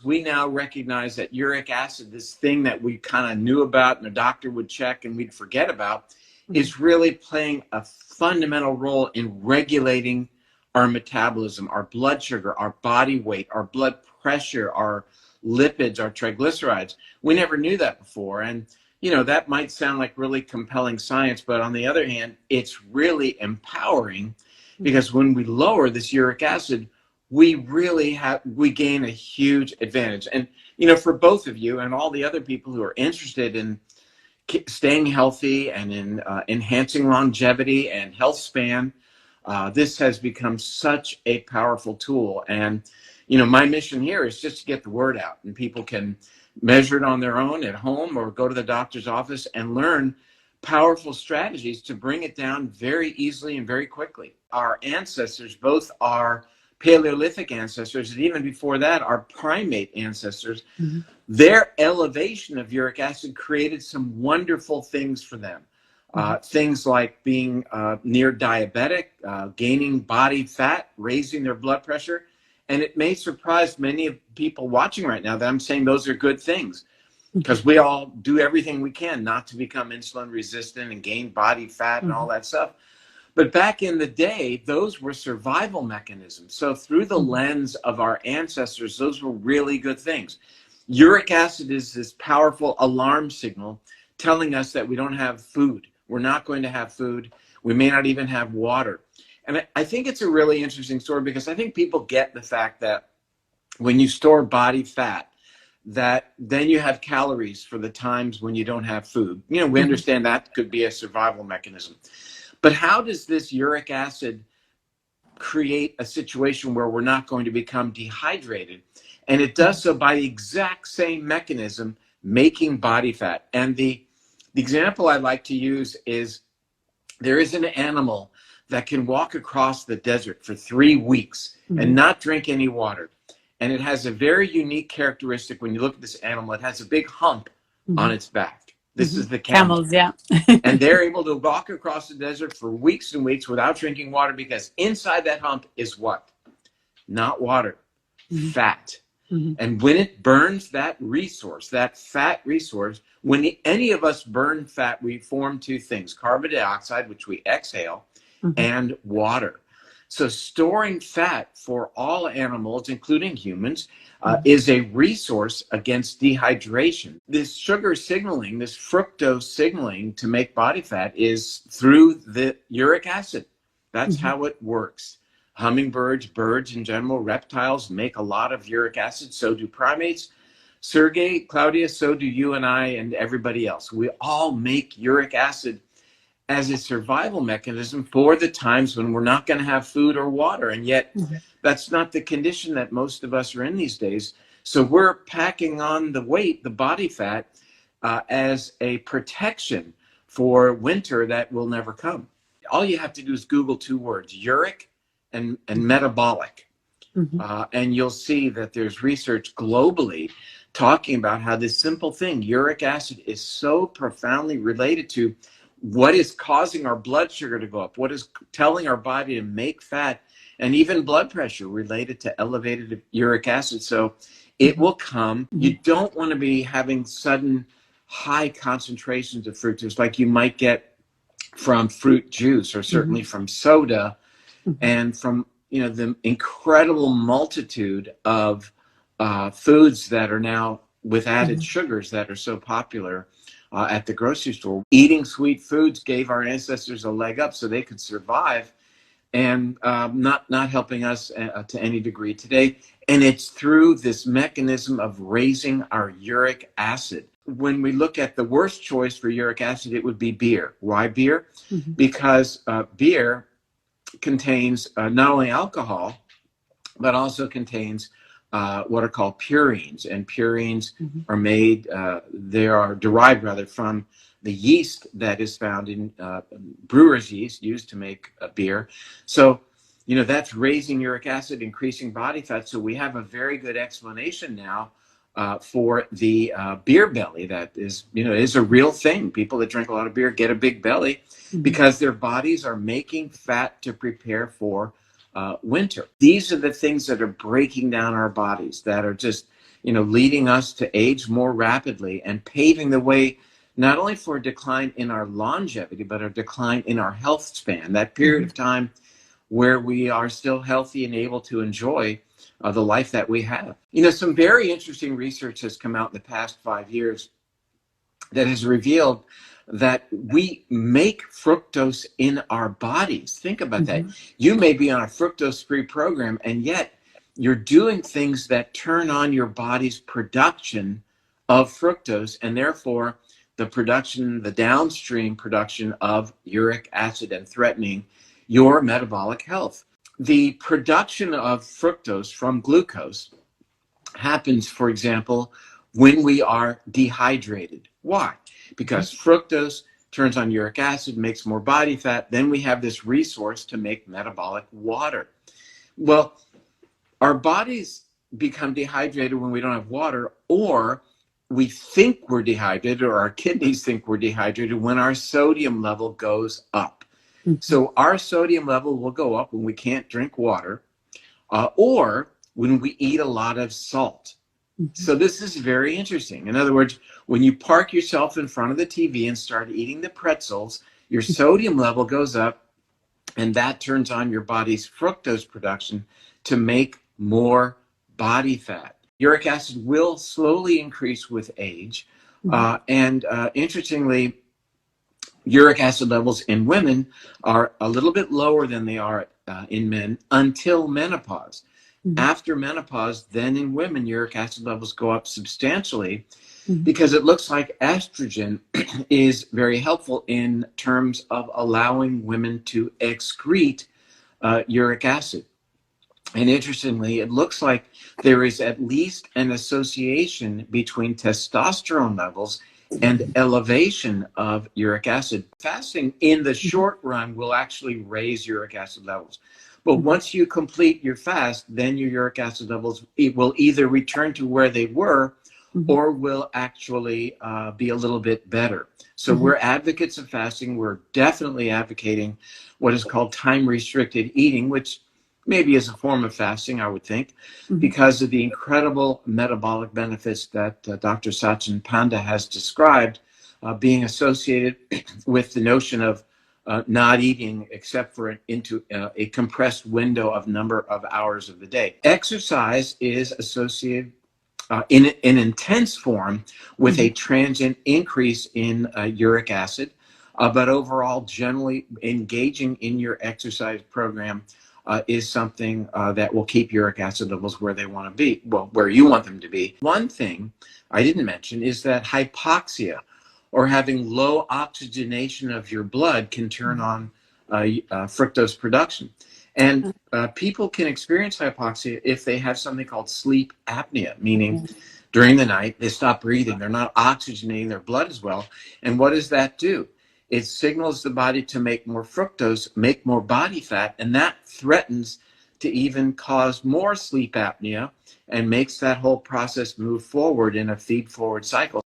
We now recognize that uric acid, this thing that we kind of knew about and the doctor would check and we'd forget about, is really playing a fundamental role in regulating our metabolism, our blood sugar, our body weight, our blood pressure, our lipids, our triglycerides. We never knew that before. And, that might sound like really compelling science, but on the other hand, it's really empowering because when we lower this uric acid, we gain a huge advantage. And, for both of you and all the other people who are interested in staying healthy and in enhancing longevity and health span, this has become such a powerful tool. And, my mission here is just to get the word out, and people can measure it on their own at home or go to the doctor's office and learn powerful strategies to bring it down very easily and very quickly. Our ancestors, both our Paleolithic ancestors, and even before that, our primate ancestors, their elevation of uric acid created some wonderful things for them. Things like being near diabetic, gaining body fat, raising their blood pressure. And it may surprise many of people watching right now that I'm saying those are good things, because we all do everything we can not to become insulin resistant and gain body fat and all that stuff. But back in the day, those were survival mechanisms. So through the lens of our ancestors, those were really good things. Uric acid is this powerful alarm signal telling us that we don't have food. We're not going to have food. We may not even have water. And I think it's a really interesting story, because I think people get the fact that when you store body fat, that then you have calories for the times when you don't have food. We understand that could be a survival mechanism. But how does this uric acid create a situation where we're not going to become dehydrated? And it does so by the exact same mechanism, making body fat. And the example I like to use is there is an animal that can walk across the desert for 3 weeks and not drink any water. And it has a very unique characteristic. When you look at this animal, it has a big hump on its back. This is the camel. Camels, yeah. And they're able to walk across the desert for weeks and weeks without drinking water, because inside that hump is what? Not water, fat. And when it burns that resource, that fat resource, when any of us burn fat, we form two things: carbon dioxide, which we exhale, and water. So storing fat for all animals, including humans, is a resource against dehydration. This sugar signaling, this fructose signaling to make body fat, is through the uric acid. That's how it works. Hummingbirds, birds in general, reptiles make a lot of uric acid. So do primates. Sergey, Claudia, so do you and I and everybody else. We all make uric acid as a survival mechanism for the times when we're not going to have food or water. And yet that's not the condition that most of us are in these days. So we're packing on the weight, the body fat, as a protection for winter that will never come. All you have to do is Google 2 words, uric and metabolic. And you'll see that there's research globally talking about how this simple thing, uric acid, is so profoundly related to what is causing our blood sugar to go up, what is telling our body to make fat, and even blood pressure related to elevated uric acid. So it will come. You don't want to be having sudden high concentrations of fructose like you might get from fruit juice, or certainly from soda, and from the incredible multitude of foods that are now with added sugars that are so popular at the grocery store. Eating sweet foods gave our ancestors a leg up so they could survive, and not helping us to any degree today. And it's through this mechanism of raising our uric acid. When we look at the worst choice for uric acid, it would be beer. Why beer? Because beer contains not only alcohol, but also contains what are called purines. And purines are made, they are derived rather from the yeast that is found in brewer's yeast used to make beer. So, that's raising uric acid, increasing body fat. So we have a very good explanation now for the beer belly. That is a real thing. People that drink a lot of beer get a big belly because their bodies are making fat to prepare for winter. These are the things that are breaking down our bodies, that are just leading us to age more rapidly and paving the way not only for a decline in our longevity, but a decline in our health span, that period of time where we are still healthy and able to enjoy the life that we have. Some very interesting research has come out in the past 5 years that has revealed that we make fructose in our bodies. Think about that. You may be on a fructose-free program, and yet you're doing things that turn on your body's production of fructose, and therefore the downstream production of uric acid, and threatening your metabolic health. The production of fructose from glucose happens, for example, when we are dehydrated. Why? Because fructose turns on uric acid, makes more body fat. Then we have this resource to make metabolic water. Well, our bodies become dehydrated when we don't have water, or we think we're dehydrated, or our kidneys think we're dehydrated when our sodium level goes up. So our sodium level will go up when we can't drink water, or when we eat a lot of salt. So this is very interesting. In other words, when you park yourself in front of the TV and start eating the pretzels, your sodium level goes up, and that turns on your body's fructose production to make more body fat. Uric acid will slowly increase with age. And interestingly, uric acid levels in women are a little bit lower than they are in men until menopause. After menopause, then in women, uric acid levels go up substantially because it looks like estrogen is very helpful in terms of allowing women to excrete uric acid. And interestingly, it looks like there is at least an association between testosterone levels and elevation of uric acid. Fasting in the short run will actually raise uric acid levels. But once you complete your fast, then your uric acid levels will either return to where they were or will actually be a little bit better. So we're advocates of fasting. We're definitely advocating what is called time-restricted eating, which maybe is a form of fasting, I would think, because of the incredible metabolic benefits that Dr. Sachin Panda has described being associated with the notion of not eating except for into a compressed window of number of hours of the day. Exercise is associated in an intense form with a transient increase in uric acid, but overall, generally engaging in your exercise program is something that will keep uric acid levels where they want to be, well, where you want them to be. One thing I didn't mention is that hypoxia, or having low oxygenation of your blood, can turn on fructose production. And people can experience hypoxia if they have something called sleep apnea, meaning during the night they stop breathing, they're not oxygenating their blood as well. And what does that do? It signals the body to make more fructose, make more body fat, and that threatens to even cause more sleep apnea and makes that whole process move forward in a feed-forward cycle.